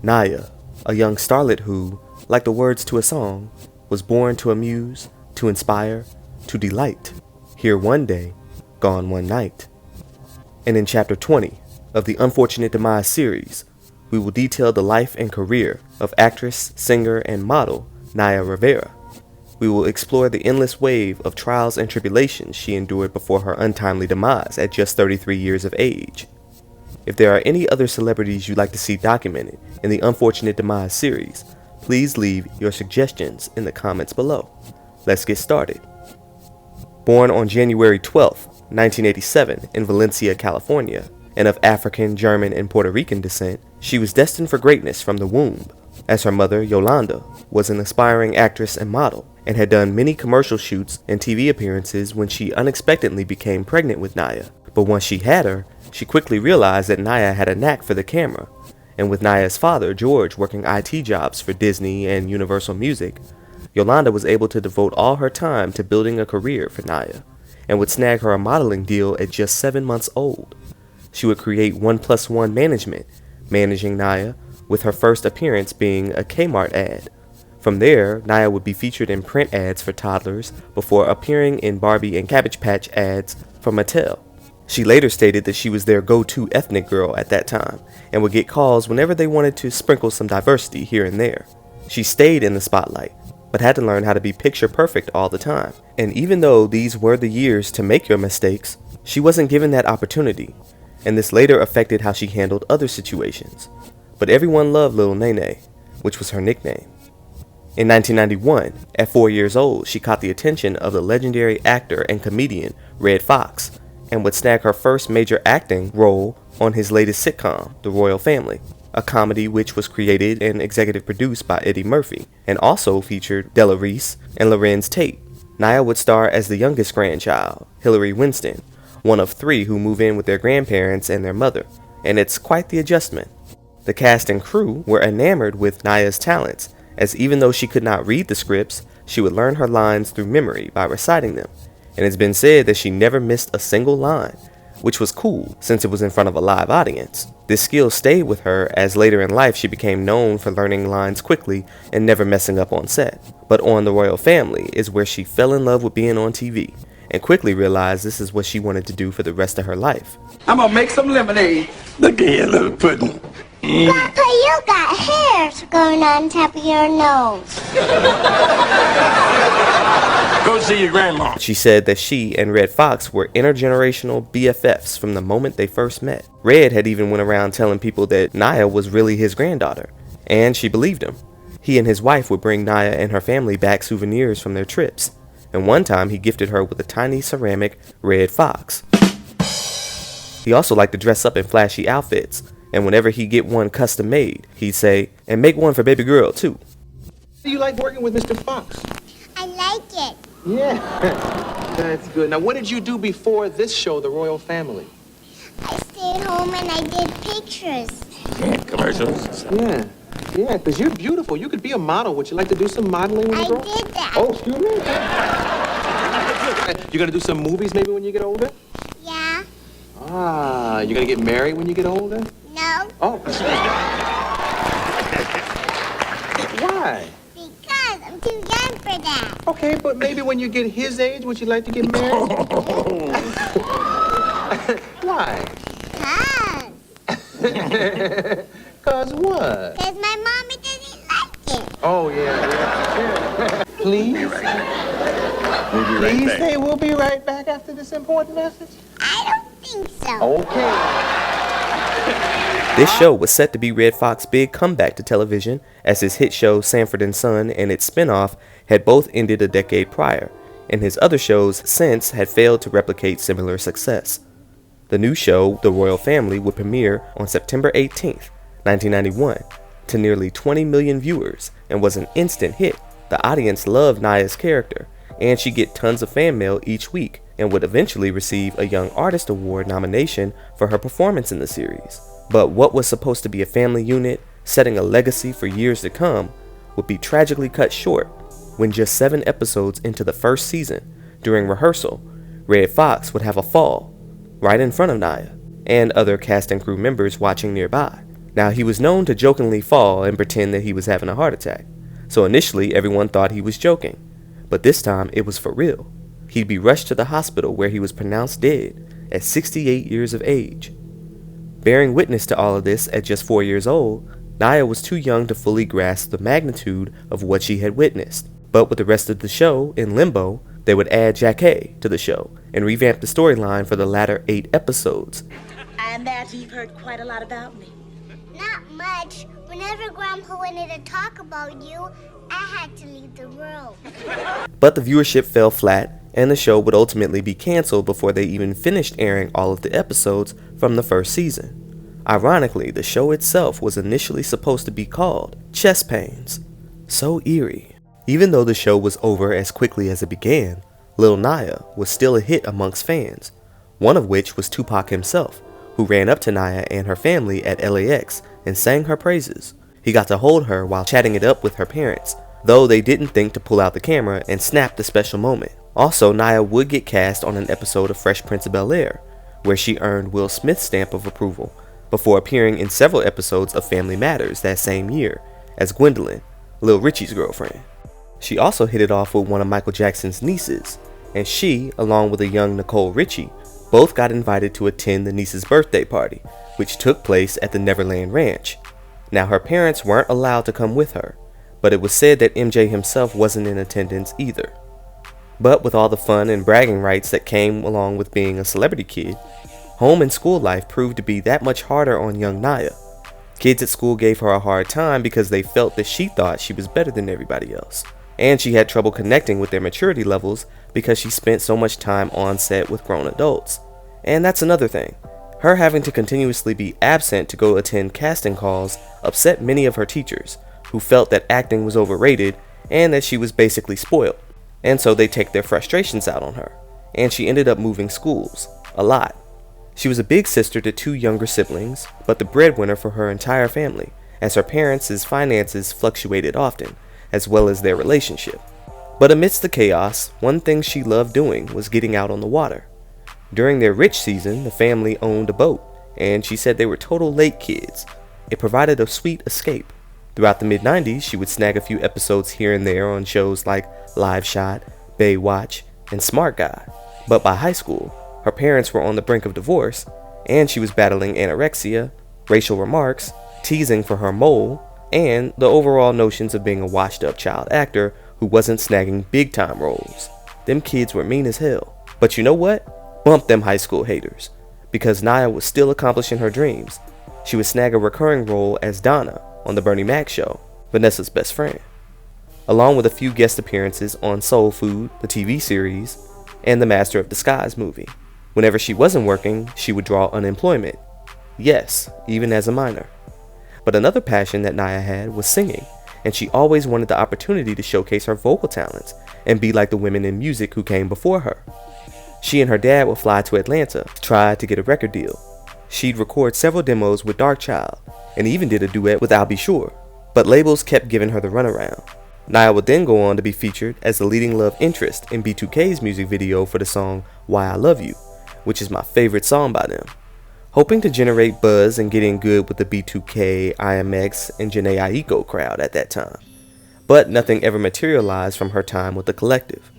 Naya, a young starlet who, like the words to a song, was born to amuse, to inspire, to delight, here one day, gone one night. And in Chapter 20 of the Unfortunate Demise series, we will detail the life and career of actress, singer, and model Naya Rivera. We will explore the endless wave of trials and tribulations she endured before her untimely demise at just 33 years of age. If there are any other celebrities you'd like to see documented in the Unfortunate Demise series, please leave your suggestions in the comments below. Let's get started. Born on January 12, 1987 in Valencia, California, and of African, German, and Puerto Rican descent, she was destined for greatness from the womb, as her mother, Yolanda, was an aspiring actress and model, and had done many commercial shoots and TV appearances when she unexpectedly became pregnant with Naya. But once she had her, she quickly realized that Naya had a knack for the camera, and with Naya's father, George, working IT jobs for Disney and Universal Music, Yolanda was able to devote all her time to building a career for Naya, and would snag her a modeling deal at just 7 months old. She would create 1+1 management, managing Naya, with her first appearance being a Kmart ad. From there, Naya would be featured in print ads for toddlers before appearing in Barbie and Cabbage Patch ads for Mattel. She later stated that she was their go-to ethnic girl at that time, and would get calls whenever they wanted to sprinkle some diversity here and there. She stayed in the spotlight, but had to learn how to be picture perfect all the time. And even though these were the years to make your mistakes, she wasn't given that opportunity, and this later affected how she handled other situations. But everyone loved Little Nene, which was her nickname. In 1991, at 4 years old, she caught the attention of the legendary actor and comedian Redd Foxx, and would snag her first major acting role on his latest sitcom, The Royal Family, a comedy which was created and executive produced by Eddie Murphy, and also featured Della Reese and Lorenz Tate. Naya would star as the youngest grandchild, Hillary Winston, one of 3 who move in with their grandparents and their mother, and it's quite the adjustment. The cast and crew were enamored with Naya's talents, as even though she could not read the scripts, she would learn her lines through memory by reciting them, and it's been said that she never missed a single line, which was cool since it was in front of a live audience. This skill stayed with her as later in life she became known for learning lines quickly and never messing up on set. But on The Royal Family is where she fell in love with being on TV, and quickly realized this is what she wanted to do for the rest of her life. I'm gonna make some lemonade. Look at your little pudding. Grandpa, you got hairs going on top of your nose. Go see your grandma. She said that she and Redd Foxx were intergenerational BFFs from the moment they first met. Redd had even went around telling people that Naya was really his granddaughter, and she believed him. He and his wife would bring Naya and her family back souvenirs from their trips, and one time he gifted her with a tiny ceramic Redd Foxx. He also liked to dress up in flashy outfits, and whenever he'd get one custom made, he'd say, "And make one for baby girl too." Do you like working with Mr. Fox? I like it. Yeah, that's good. Now, what did you do before this show, The Royal Family? I stayed home and I did pictures. Commercials. Yeah, because you're beautiful. You could be a model. Would you like to do some modeling when you grow up? I did that. Oh, excuse me. You're going to do some movies maybe when you get older? Yeah. Ah, you're going to get married when you get older? No. Oh. Why? Because I'm too young for that. Okay, but maybe when you get his age, would you like to get married? Why? Cause what? Because my mommy doesn't like it. Oh, yeah. Please? Please say we'll be right back after this important message? I don't think so. Okay. This show was set to be Redd Foxx's big comeback to television, as his hit show Sanford & Son and its spin-off had both ended a decade prior, and his other shows since had failed to replicate similar success. The new show, The Royal Family, would premiere on September 18th, 1991, to nearly 20 million viewers, and was an instant hit. The audience loved Naya's character, and she'd get tons of fan mail each week, and would eventually receive a Young Artist Award nomination for her performance in the series. But what was supposed to be a family unit, setting a legacy for years to come, would be tragically cut short when just 7 episodes into the first season, during rehearsal, Redd Foxx would have a fall right in front of Naya and other cast and crew members watching nearby. Now, he was known to jokingly fall and pretend that he was having a heart attack, so initially everyone thought he was joking, but this time it was for real. He'd be rushed to the hospital where he was pronounced dead at 68 years of age. Bearing witness to all of this at just 4 years old, Naya was too young to fully grasp the magnitude of what she had witnessed. But with the rest of the show in limbo, they would add Jackie to the show and revamp the storyline for the latter 8 episodes. I imagine you've heard quite a lot about me. Not much. Whenever Grandpa wanted to talk about you, I had to leave the room. But the viewership fell flat, and the show would ultimately be canceled before they even finished airing all of the episodes from the first season. Ironically, the show itself was initially supposed to be called Chest Pains. So eerie. Even though the show was over as quickly as it began, Lil Naya was still a hit amongst fans, one of which was Tupac himself, who ran up to Naya and her family at LAX and sang her praises. He got to hold her while chatting it up with her parents, though they didn't think to pull out the camera and snap the special moment. Also, Naya would get cast on an episode of Fresh Prince of Bel-Air, where she earned Will Smith's stamp of approval, before appearing in several episodes of Family Matters that same year as Gwendolyn, Lil Richie's girlfriend. She also hit it off with one of Michael Jackson's nieces, and she, along with a young Nicole Richie, both got invited to attend the niece's birthday party, which took place at the Neverland Ranch. Now, her parents weren't allowed to come with her, but it was said that MJ himself wasn't in attendance either. But with all the fun and bragging rights that came along with being a celebrity kid, home and school life proved to be that much harder on young Naya. Kids at school gave her a hard time because they felt that she thought she was better than everybody else. And she had trouble connecting with their maturity levels because she spent so much time on set with grown adults. And that's another thing. Her having to continuously be absent to go attend casting calls upset many of her teachers, who felt that acting was overrated and that she was basically spoiled. And so they take their frustrations out on her. And she ended up moving schools. A lot. She was a big sister to 2 younger siblings, but the breadwinner for her entire family, as her parents' finances fluctuated often, as well as their relationship. But amidst the chaos, one thing she loved doing was getting out on the water. During their rich season, the family owned a boat, and she said they were total lake kids. It provided a sweet escape. Throughout the mid-90s, she would snag a few episodes here and there on shows like Live Shot, Baywatch, and Smart Guy. But by high school, her parents were on the brink of divorce, and she was battling anorexia, racial remarks, teasing for her mole, and the overall notions of being a washed-up child actor who wasn't snagging big-time roles. Them kids were mean as hell. But you know what? Bump them high school haters. Because Naya was still accomplishing her dreams. She would snag a recurring role as Donna on The Bernie Mac Show, Vanessa's best friend, along with a few guest appearances on Soul Food, the TV series, and the Master of Disguise movie. Whenever she wasn't working, she would draw unemployment. Yes, even as a minor. But another passion that Naya had was singing, and she always wanted the opportunity to showcase her vocal talents and be like the women in music who came before her. She and her dad would fly to Atlanta to try to get a record deal. She'd record several demos with Darkchild, and even did a duet with I'll Be Sure, but labels kept giving her the runaround. Naya would then go on to be featured as the leading love interest in B2K's music video for the song Why I Love You, which is my favorite song by them. Hoping to generate buzz and get in good with the B2K, IMX, and Jhené Aiko crowd at that time. But nothing ever materialized from her time with the collective.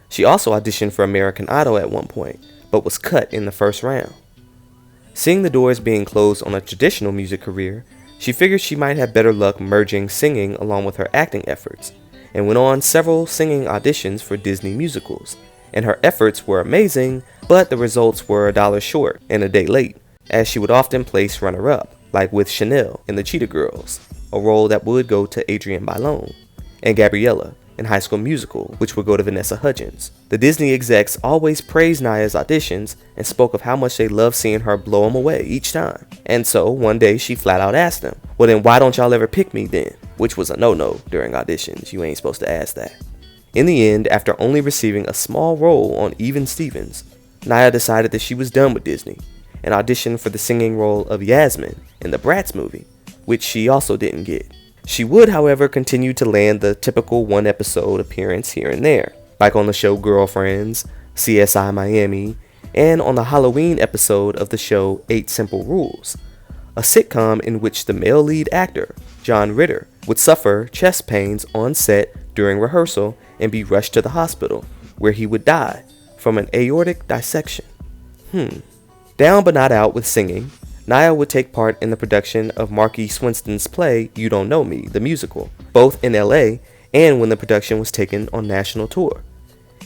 She also auditioned for American Idol at one point, but was cut in the first round. Seeing the doors being closed on a traditional music career, she figured she might have better luck merging singing along with her acting efforts, and went on several singing auditions for Disney musicals. And her efforts were amazing, but the results were $1 short and a day late, as she would often place runner-up, like with Chanel in The Cheetah Girls, a role that would go to Adrienne Bailon, and Gabriella in High School Musical, which would go to Vanessa Hudgens. The Disney execs always praised Naya's auditions and spoke of how much they loved seeing her blow them away each time. And so, one day she flat out asked them, well then why don't y'all ever pick me then? Which was a no-no during auditions, you ain't supposed to ask that. In the end, after only receiving a small role on Even Stevens, Naya decided that she was done with Disney, and auditioned for the singing role of Yasmin in the Bratz movie, which she also didn't get. She would, however, continue to land the typical one-episode appearance here and there, like on the show Girlfriends, CSI Miami, and on the Halloween episode of the show 8 Simple Rules. a sitcom in which the male lead actor, John Ritter, would suffer chest pains on set during rehearsal and be rushed to the hospital, where he would die from an aortic dissection. Down but not out with singing, Naya would take part in the production of Marquis Swinston's play You Don't Know Me, the musical, both in LA and when the production was taken on national tour.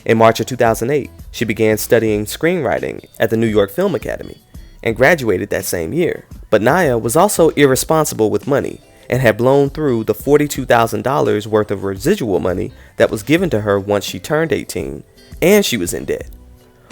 In March of 2008, she began studying screenwriting at the New York Film Academy and graduated that same year. But Naya was also irresponsible with money and had blown through the $42,000 worth of residual money that was given to her once she turned 18, and she was in debt.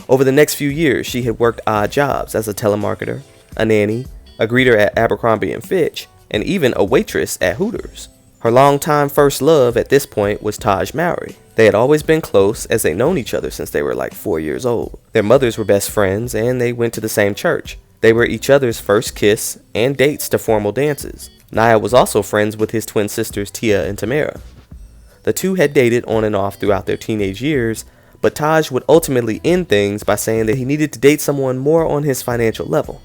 Over the next few years, she had worked odd jobs as a telemarketer, a nanny, a greeter at Abercrombie & Fitch, and even a waitress at Hooters. Her longtime first love at this point was Taj Mowry. They had always been close as they'd known each other since they were like 4 years old. Their mothers were best friends and they went to the same church. They were each other's first kiss and dates to formal dances. Naya was also friends with his twin sisters Tia and Tamara. The two had dated on and off throughout their teenage years, but Taj would ultimately end things by saying that he needed to date someone more on his financial level.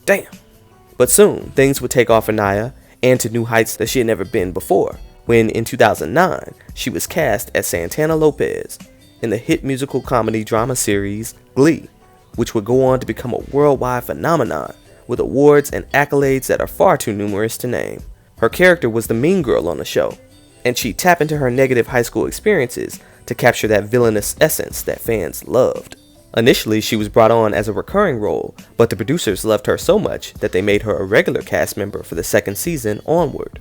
Damn. But soon, things would take off for Naya and to new heights that she had never been before, when in 2009, she was cast as Santana Lopez in the hit musical comedy drama series Glee, which would go on to become a worldwide phenomenon with awards and accolades that are far too numerous to name. Her character was the mean girl on the show, and she'd tap into her negative high school experiences to capture that villainous essence that fans loved. Initially, she was brought on as a recurring role, but the producers loved her so much that they made her a regular cast member for the second season onward.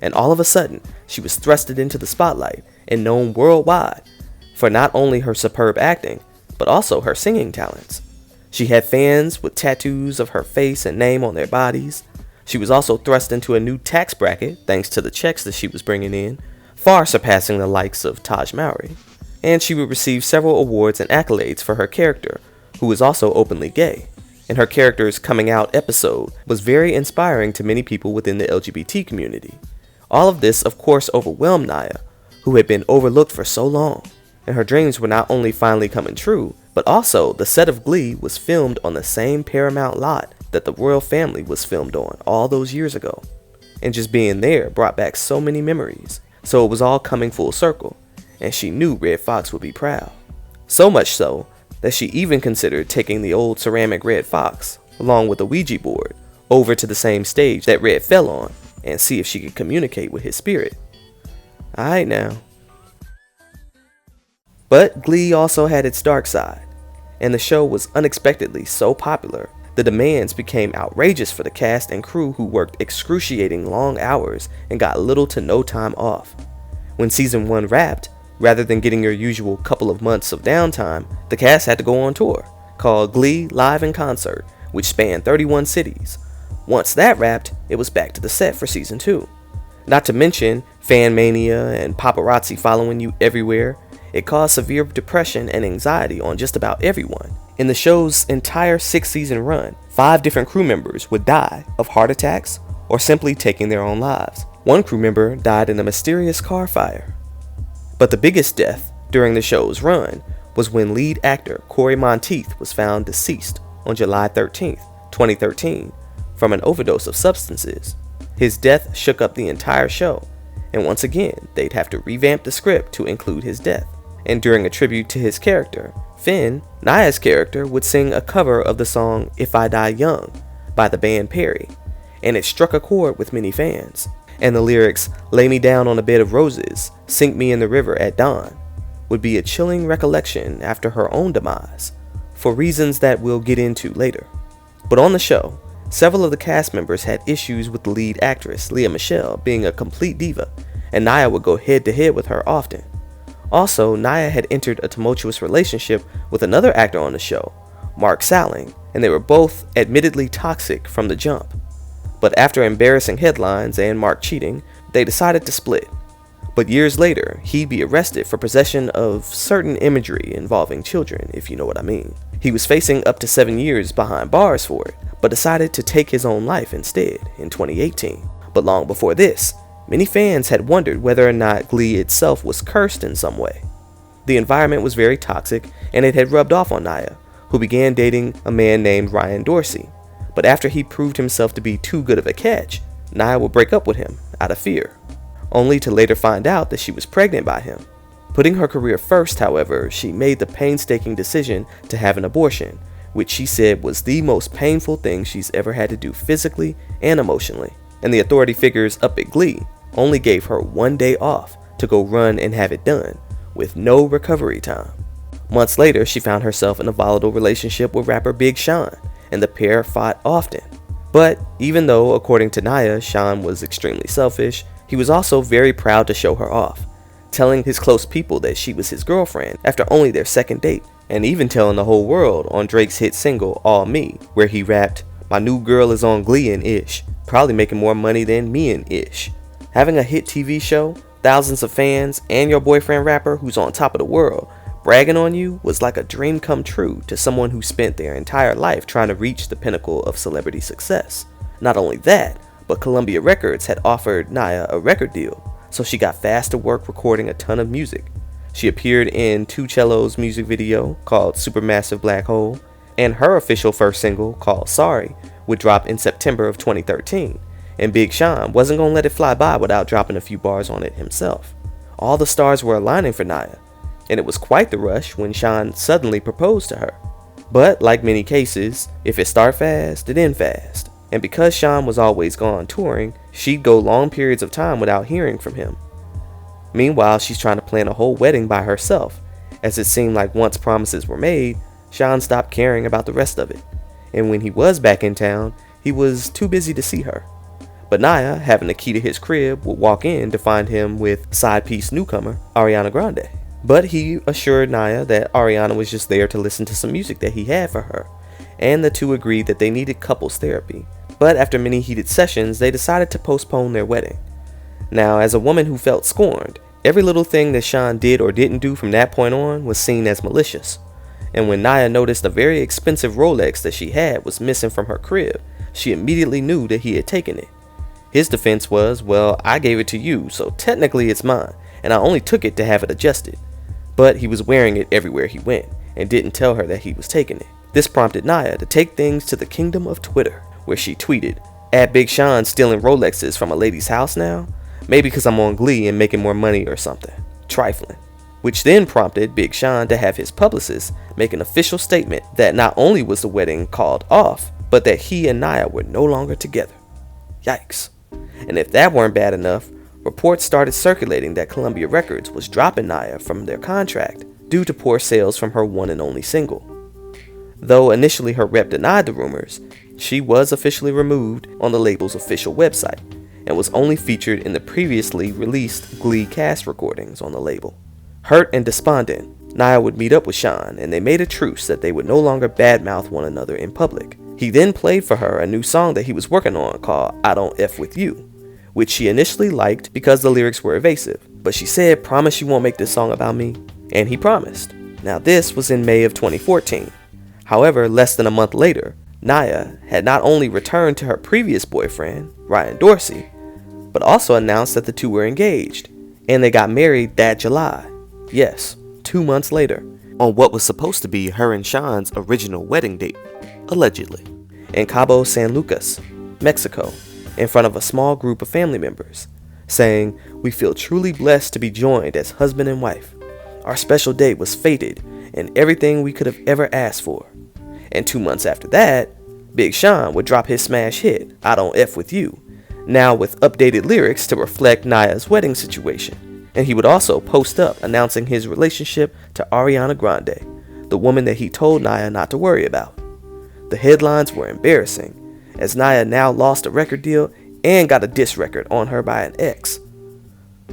And all of a sudden, she was thrusted into the spotlight and known worldwide for not only her superb acting, but also her singing talents. She had fans with tattoos of her face and name on their bodies. She was also thrust into a new tax bracket thanks to the checks that she was bringing in, far surpassing the likes of Taj Mowry. And she would receive several awards and accolades for her character, who was also openly gay. And her character's coming out episode was very inspiring to many people within the LGBT community. All of this, of course, overwhelmed Naya, who had been overlooked for so long. And her dreams were not only finally coming true, but also the set of Glee was filmed on the same Paramount lot that the royal family was filmed on all those years ago. And just being there brought back so many memories. So it was all coming full circle, and she knew Red Fox would be proud. So much so that she even considered taking the old ceramic Red Fox, along with a Ouija board, over to the same stage that Red fell on, and see if she could communicate with his spirit. Alright now. But Glee also had its dark side, and the show was unexpectedly so popular, the demands became outrageous for the cast and crew who worked excruciating long hours and got little to no time off. When season 1 wrapped, rather than getting your usual couple of months of downtime, the cast had to go on tour, called Glee Live in Concert, which spanned 31 cities. Once that wrapped, it was back to the set for season 2. Not to mention fan mania and paparazzi following you everywhere. It caused severe depression and anxiety on just about everyone. In the show's entire 6-season run, 5 different crew members would die of heart attacks or simply taking their own lives. One crew member died in a mysterious car fire. But the biggest death during the show's run was when lead actor Corey Monteith was found deceased on July 13th, 2013 from an overdose of substances. His death shook up the entire show, and once again they'd have to revamp the script to include his death. And during a tribute to his character, Finn, Naya's character, would sing a cover of the song If I Die Young by the band Perry, and it struck a chord with many fans. And the lyrics, lay me down on a bed of roses, sink me in the river at dawn, would be a chilling recollection after her own demise, for reasons that we'll get into later. But on the show, several of the cast members had issues with the lead actress, Lea Michele, being a complete diva, and Naya would go head to head with her often. Also, Naya had entered a tumultuous relationship with another actor on the show, Mark Salling, and they were both admittedly toxic from the jump. But after embarrassing headlines and Mark cheating, they decided to split. But years later, he'd be arrested for possession of certain imagery involving children, if you know what I mean. He was facing up to 7 years behind bars for it, but decided to take his own life instead in 2018. But long before this, many fans had wondered whether or not Glee itself was cursed in some way. The environment was very toxic, and it had rubbed off on Naya, who began dating a man named Ryan Dorsey. But after he proved himself to be too good of a catch, Naya would break up with him out of fear, only to later find out that she was pregnant by him. Putting her career first, however, she made the painstaking decision to have an abortion, which she said was the most painful thing she's ever had to do physically and emotionally. And the authority figures up at Glee only gave her 1 day off to go run and have it done, with no recovery time. Months later, she found herself in a volatile relationship with rapper Big Sean, and the pair fought often. But even though, according to Naya, Sean was extremely selfish, he was also very proud to show her off, telling his close people that she was his girlfriend after only their second date, and even telling the whole world on Drake's hit single All Me, where he rapped, "My new girl is on Glee and ish, probably making more money than me and ish." Having a hit TV show, thousands of fans, and your boyfriend rapper who's on top of the world bragging on you was like a dream come true to someone who spent their entire life trying to reach the pinnacle of celebrity success. Not only that, but Columbia Records had offered Naya a record deal, so she got fast to work recording a ton of music. She appeared in 2 Cello's music video called Supermassive Black Hole, and her official first single, called Sorry, would drop in September of 2013, and Big Sean wasn't gonna let it fly by without dropping a few bars on it himself. All the stars were aligning for Naya, and it was quite the rush when Sean suddenly proposed to her. But like many cases, if it start fast, it end fast. And because Sean was always gone touring, she'd go long periods of time without hearing from him. Meanwhile, she's trying to plan a whole wedding by herself, as it seemed like once promises were made, Sean stopped caring about the rest of it. And when he was back in town, he was too busy to see her. But Naya, having the key to his crib, would walk in to find him with side piece newcomer Ariana Grande. But he assured Naya that Ariana was just there to listen to some music that he had for her, and the two agreed that they needed couples therapy. But after many heated sessions, they decided to postpone their wedding. Now, as a woman who felt scorned, every little thing that Sean did or didn't do from that point on was seen as malicious. And when Naya noticed a very expensive Rolex that she had was missing from her crib, she immediately knew that he had taken it. His defense was, "Well, I gave it to you, so technically it's mine, and I only took it to have it adjusted." But he was wearing it everywhere he went, and didn't tell her that he was taking it. This prompted Naya to take things to the kingdom of Twitter, where she tweeted, "At Big Sean stealing Rolexes from a lady's house now? Maybe because I'm on Glee and making more money or something. Trifling." Which then prompted Big Sean to have his publicist make an official statement that not only was the wedding called off, but that he and Naya were no longer together. Yikes. And if that weren't bad enough, reports started circulating that Columbia Records was dropping Naya from their contract due to poor sales from her one and only single. Though initially her rep denied the rumors, she was officially removed on the label's official website and was only featured in the previously released Glee cast recordings on the label. Hurt and despondent, Naya would meet up with Sean, and they made a truce that they would no longer badmouth one another in public. He then played for her a new song that he was working on called I Don't F With You, which she initially liked because the lyrics were evasive, but she said, "Promise you won't make this song about me," and he promised. Now this was in May of 2014. However, less than a month later, Naya had not only returned to her previous boyfriend, Ryan Dorsey, but also announced that the two were engaged, and they got married that July. Yes, 2 months later, on what was supposed to be her and Sean's original wedding date, allegedly, in Cabo San Lucas, Mexico, in front of a small group of family members, saying, "We feel truly blessed to be joined as husband and wife. Our special date was fated and everything we could have ever asked for." And 2 months after that, Big Sean would drop his smash hit, I Don't F With You, now with updated lyrics to reflect Naya's wedding situation. And he would also post up announcing his relationship to Ariana Grande, the woman that he told Naya not to worry about. The headlines were embarrassing, as Naya now lost a record deal and got a diss record on her by an ex.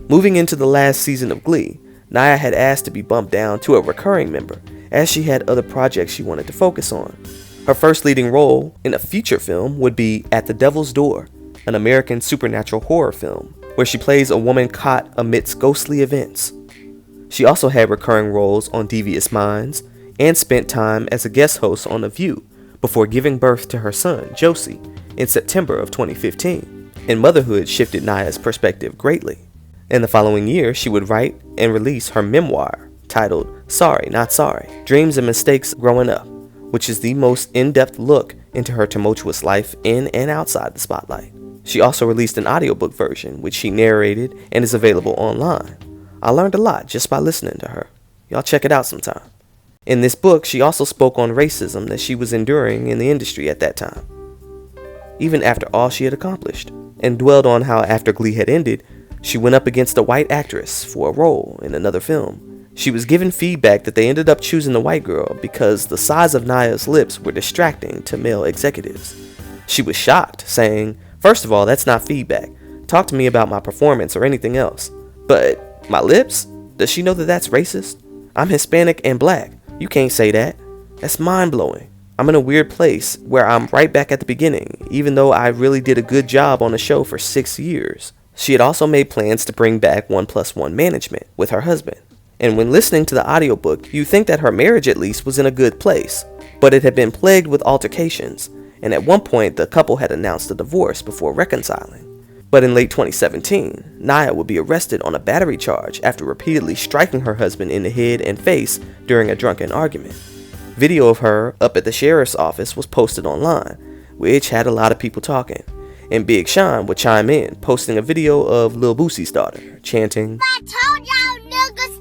Moving into the last season of Glee, Naya had asked to be bumped down to a recurring member, as she had other projects she wanted to focus on. Her first leading role in a feature film would be At the Devil's Door, an American supernatural horror film, where she plays a woman caught amidst ghostly events. She also had recurring roles on Devious Minds, and spent time as a guest host on The View, before giving birth to her son, Josie, in September of 2015. And Motherhood shifted Naya's perspective greatly. In the following year, she would write and release her memoir, titled Sorry Not Sorry, Dreams and Mistakes Growing Up, which is the most in-depth look into her tumultuous life in and outside the spotlight. She also released an audiobook version, which she narrated and is available online. I learned a lot just by listening to her. Y'all check it out sometime. In this book, she also spoke on racism that she was enduring in the industry at that time, even after all she had accomplished, and dwelled on how after Glee had ended, she went up against a white actress for a role in another film. She was given feedback that they ended up choosing the white girl because the size of Naya's lips were distracting to male executives. She was shocked, saying, "First of all, that's not feedback. Talk to me about my performance or anything else. But my lips? Does she know that that's racist? I'm Hispanic and black. You can't say that. That's mind-blowing. I'm in a weird place where I'm right back at the beginning, even though I really did a good job on the show for 6 years." She had also made plans to bring back 1+1 management with her husband. And when listening to the audiobook, you think that her marriage at least was in a good place, but it had been plagued with altercations, and at one point the couple had announced a divorce before reconciling. But in late 2017, Naya would be arrested on a battery charge after repeatedly striking her husband in the head and face during a drunken argument. Video of her up at the sheriff's office was posted online, which had a lot of people talking, and Big Sean would chime in, posting a video of Lil Boosie's daughter, chanting, I told y'all niggas,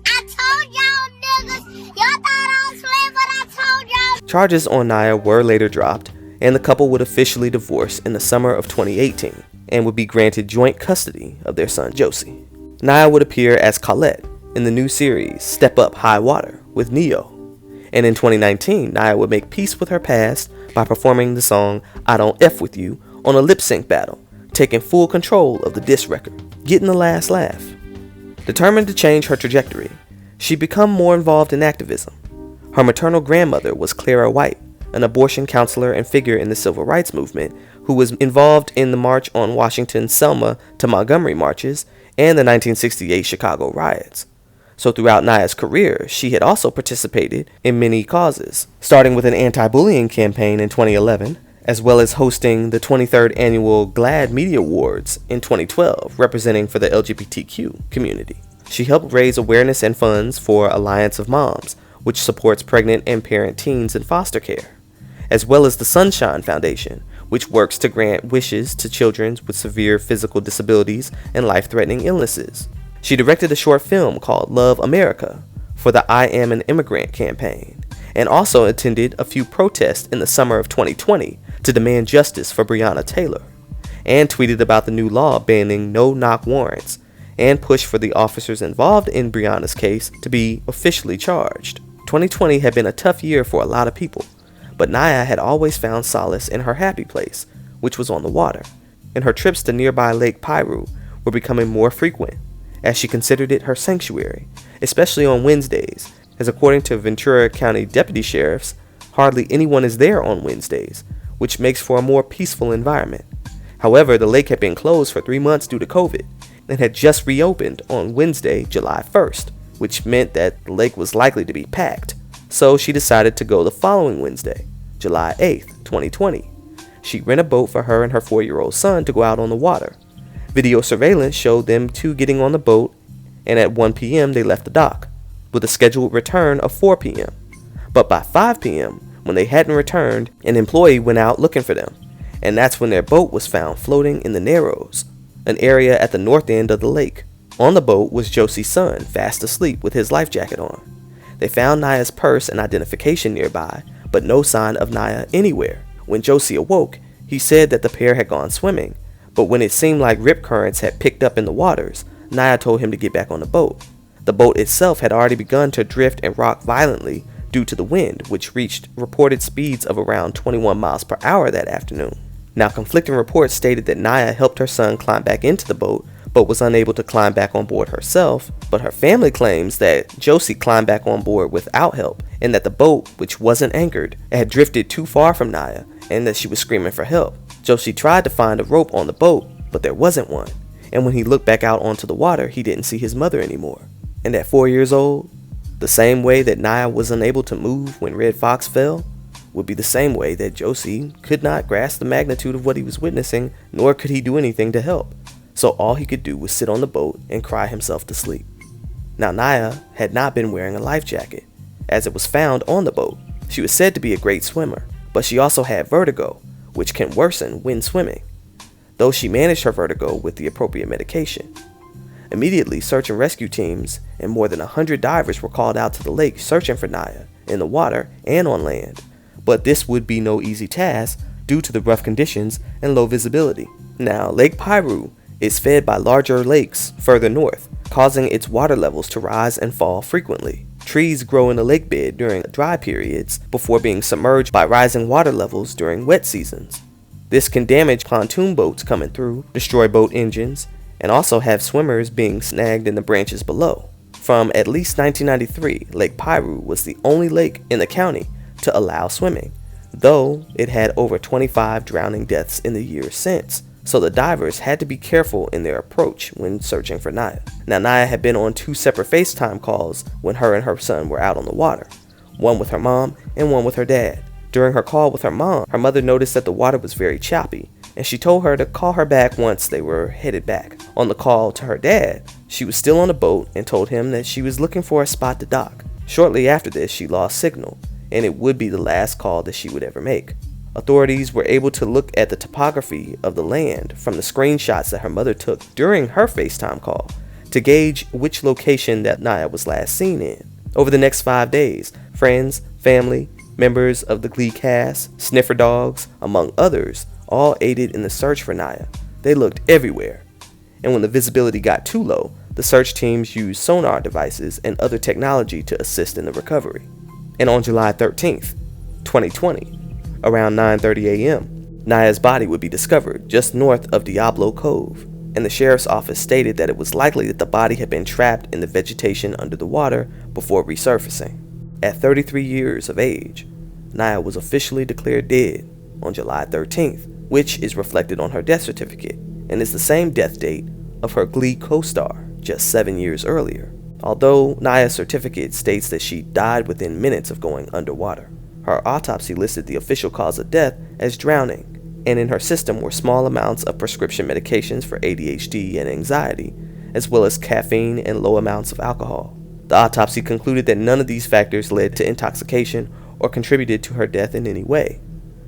y'all thought I was playing, but I told y'all. Charges on Naya were later dropped, and the couple would officially divorce in the summer of 2018, and would be granted joint custody of their son Josie. Naya would appear as Colette in the new series Step Up High Water with Neo. And in 2019, Naya would make peace with her past by performing the song I Don't F With You on a lip sync battle, taking full control of the diss record, getting the last laugh. Determined to change her trajectory, she became more involved in activism. Her maternal grandmother was Clara White, an abortion counselor and figure in the civil rights movement who was involved in the March on Washington's Selma to Montgomery marches and the 1968 Chicago riots. So throughout Naya's career, she had also participated in many causes, starting with an anti-bullying campaign in 2011, as well as hosting the 23rd annual GLAAD Media Awards in 2012, representing for the LGBTQ community. She helped raise awareness and funds for Alliance of Moms, which supports pregnant and parent teens in foster care, as well as the Sunshine Foundation, which works to grant wishes to children with severe physical disabilities and life-threatening illnesses. She directed a short film called Love America for the I Am an Immigrant campaign, and also attended a few protests in the summer of 2020 to demand justice for Breonna Taylor, and tweeted about the new law banning no-knock warrants, and pushed for the officers involved in Breonna's case to be officially charged. 2020 had been a tough year for a lot of people, but Naya had always found solace in her happy place, which was on the water, and her trips to nearby Lake Piru were becoming more frequent, as she considered it her sanctuary, especially on Wednesdays, as according to Ventura County deputy sheriffs, hardly anyone is there on Wednesdays, which makes for a more peaceful environment. However, the lake had been closed for 3 months due to COVID, and had just reopened on Wednesday, July 1st, which meant that the lake was likely to be packed. So she decided to go the following Wednesday, July 8th, 2020. She rented a boat for her and her 4-year-old son to go out on the water. Video surveillance showed them two getting on the boat, and at 1 p.m. they left the dock, with a scheduled return of 4 p.m. But by 5 p.m., when they hadn't returned, an employee went out looking for them, and that's when their boat was found floating in the Narrows, an area at the north end of the lake. On the boat was Josie's son, fast asleep with his life jacket on. They found Naya's purse and identification nearby, but no sign of Naya anywhere. When Josie awoke, he said that the pair had gone swimming, but when it seemed like rip currents had picked up in the waters, Naya told him to get back on the boat. The boat itself had already begun to drift and rock violently due to the wind, which reached reported speeds of around 21 miles per hour that afternoon. Now, conflicting reports stated that Naya helped her son climb back into the boat, but was unable to climb back on board herself, but her family claims that Josie climbed back on board without help, and that the boat, which wasn't anchored, had drifted too far from Naya, and that she was screaming for help. Josie tried to find a rope on the boat, but there wasn't one, and when he looked back out onto the water, he didn't see his mother anymore. And at 4 years old, the same way that Naya was unable to move when Red Fox fell, would be the same way that Josie could not grasp the magnitude of what he was witnessing, nor could he do anything to help. So all he could do was sit on the boat and cry himself to sleep. Now, Naya had not been wearing a life jacket, as it was found on the boat. She was said to be a great swimmer, but she also had vertigo, which can worsen when swimming, though she managed her vertigo with the appropriate medication. Immediately, search and rescue teams and more than 100 divers were called out to the lake searching for Naya in the water and on land, but this would be no easy task due to the rough conditions and low visibility. Now, Lake Piru is fed by larger lakes further north, causing its water levels to rise and fall frequently. Trees grow in the lake bed during dry periods before being submerged by rising water levels during wet seasons. This can damage pontoon boats coming through, destroy boat engines, and also have swimmers being snagged in the branches below. From at least 1993, Lake Piru was the only lake in the county to allow swimming, though it had over 25 drowning deaths in the years since, so the divers had to be careful in their approach when searching for Naya. Now, Naya had been on 2 separate FaceTime calls when her and her son were out on the water, one with her mom and one with her dad. During her call with her mom, her mother noticed that the water was very choppy, and she told her to call her back once they were headed back. On the call to her dad, she was still on the boat and told him that she was looking for a spot to dock. Shortly after this, she lost signal, and it would be the last call that she would ever make. Authorities were able to look at the topography of the land from the screenshots that her mother took during her FaceTime call to gauge which location that Naya was last seen in. Over the next 5 days, friends, family, members of the Glee cast, sniffer dogs, among others, all aided in the search for Naya. They looked everywhere, and when the visibility got too low, the search teams used sonar devices and other technology to assist in the recovery. And on July 13th, 2020, around 9:30 a.m., Naya's body would be discovered just north of Diablo Cove, and the sheriff's office stated that it was likely that the body had been trapped in the vegetation under the water before resurfacing. At 33 years of age, Naya was officially declared dead on July 13th, which is reflected on her death certificate, and is the same death date of her Glee co-star just 7 years earlier. Although Naya's certificate states that she died within minutes of going underwater, her autopsy listed the official cause of death as drowning, and in her system were small amounts of prescription medications for ADHD and anxiety, as well as caffeine and low amounts of alcohol. The autopsy concluded that none of these factors led to intoxication or contributed to her death in any way.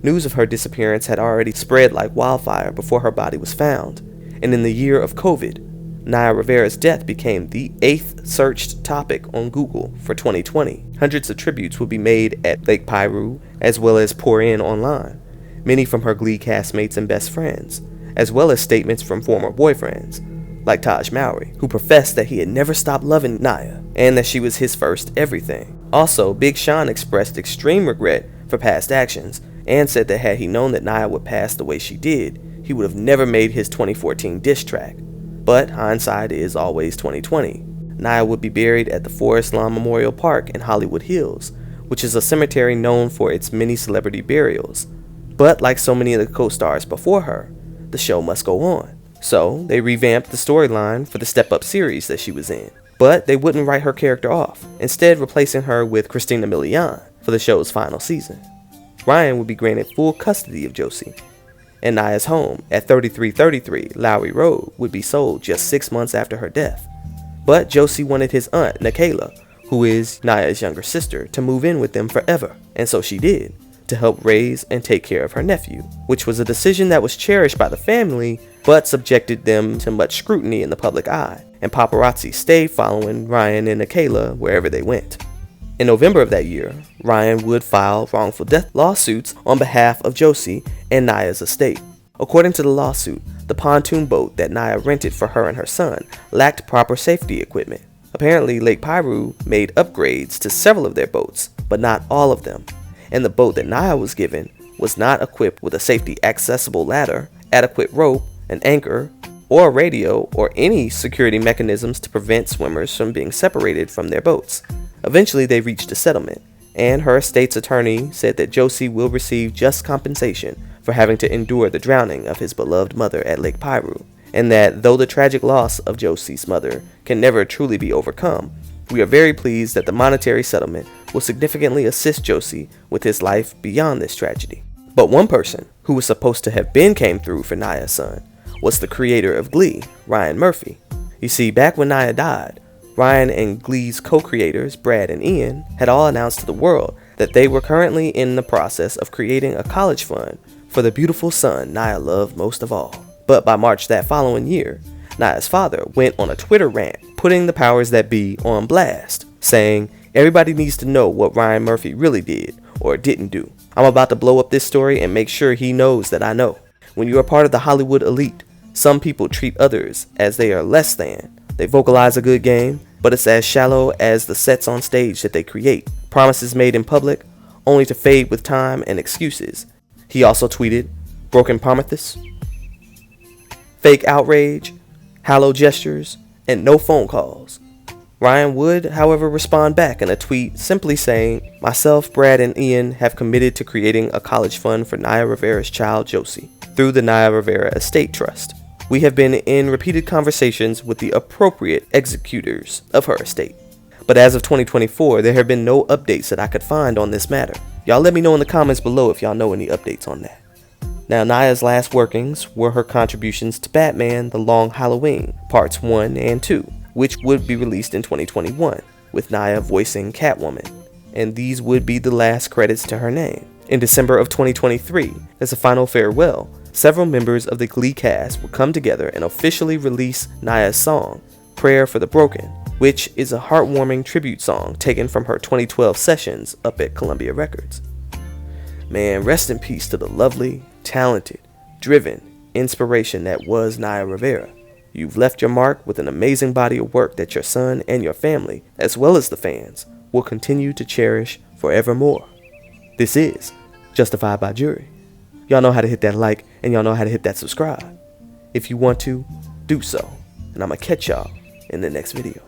News of her disappearance had already spread like wildfire before her body was found, and in the year of COVID, Naya Rivera's death became the 8th searched topic on Google for 2020. Hundreds of tributes will be made at Lake Piru, as well as pour in online, many from her Glee castmates and best friends, as well as statements from former boyfriends, like Taj Mowry, who professed that he had never stopped loving Naya, and that she was his first everything. Also, Big Sean expressed extreme regret for past actions, and said that had he known that Naya would pass the way she did, he would have never made his 2014 diss track. But hindsight is always 2020. Naya would be buried at the Forest Lawn Memorial Park in Hollywood Hills, which is a cemetery known for its many celebrity burials. But like so many of the co-stars before her, the show must go on. So they revamped the storyline for the Step Up series that she was in. But they wouldn't write her character off, instead replacing her with Christina Milian for the show's final season. Ryan would be granted full custody of Josie, and Naya's home at 3333 Lowry Road would be sold just 6 months after her death. But Josie wanted his aunt, Nikayla, who is Naya's younger sister, to move in with them forever, and so she did, to help raise and take care of her nephew, which was a decision that was cherished by the family, but subjected them to much scrutiny in the public eye, and paparazzi stayed following Ryan and Nikayla wherever they went. In November of that year, Ryan would file wrongful death lawsuits on behalf of Josie and Naya's estate. According to the lawsuit, the pontoon boat that Naya rented for her and her son lacked proper safety equipment. Apparently, Lake Piru made upgrades to several of their boats, but not all of them, and the boat that Naya was given was not equipped with a safety accessible ladder, adequate rope, an anchor, or a radio, or any security mechanisms to prevent swimmers from being separated from their boats. Eventually, they reached a settlement, and her estate's attorney said that Josie will receive just compensation for having to endure the drowning of his beloved mother at Lake Piru, and that though the tragic loss of Josie's mother can never truly be overcome, we are very pleased that the monetary settlement will significantly assist Josie with his life beyond this tragedy. But one person who was supposed to have been came through for Naya's son was the creator of Glee, Ryan Murphy. You see, back when Naya died, Ryan and Glee's co-creators, Brad and Ian, had all announced to the world that they were currently in the process of creating a college fund for the beautiful son Naya loved most of all. But by March that following year, Naya's father went on a Twitter rant, putting the powers that be on blast, saying, "Everybody needs to know what Ryan Murphy really did or didn't do. I'm about to blow up this story and make sure he knows that I know. When you are part of the Hollywood elite, some people treat others as they are less than. They vocalize a good game, but it's as shallow as the sets on stage that they create. Promises made in public, only to fade with time and excuses." He also tweeted, "Broken promises, fake outrage, hollow gestures, and no phone calls." Ryan would, however, respond back in a tweet simply saying, "Myself, Brad, and Ian have committed to creating a college fund for Naya Rivera's child Josie through the Naya Rivera Estate Trust. We have been in repeated conversations with the appropriate executors of her estate. But as of 2024, there have been no updates that I could find on this matter. Y'all let me know in the comments below if y'all know any updates on that." Now, Naya's last workings were her contributions to Batman: The Long Halloween, Parts 1 and 2, which would be released in 2021, with Naya voicing Catwoman, and these would be the last credits to her name. In December of 2023, as a final farewell, several members of the Glee cast would come together and officially release Naya's song, Prayer for the Broken, which is a heartwarming tribute song taken from her 2012 sessions up at Columbia Records. Man, rest in peace to the lovely, talented, driven inspiration that was Naya Rivera. You've left your mark with an amazing body of work that your son and your family, as well as the fans, will continue to cherish forevermore. This is Justified by Jury. Y'all know how to hit that like, and y'all know how to hit that subscribe. If you want to, do so. And I'm going to catch y'all in the next video.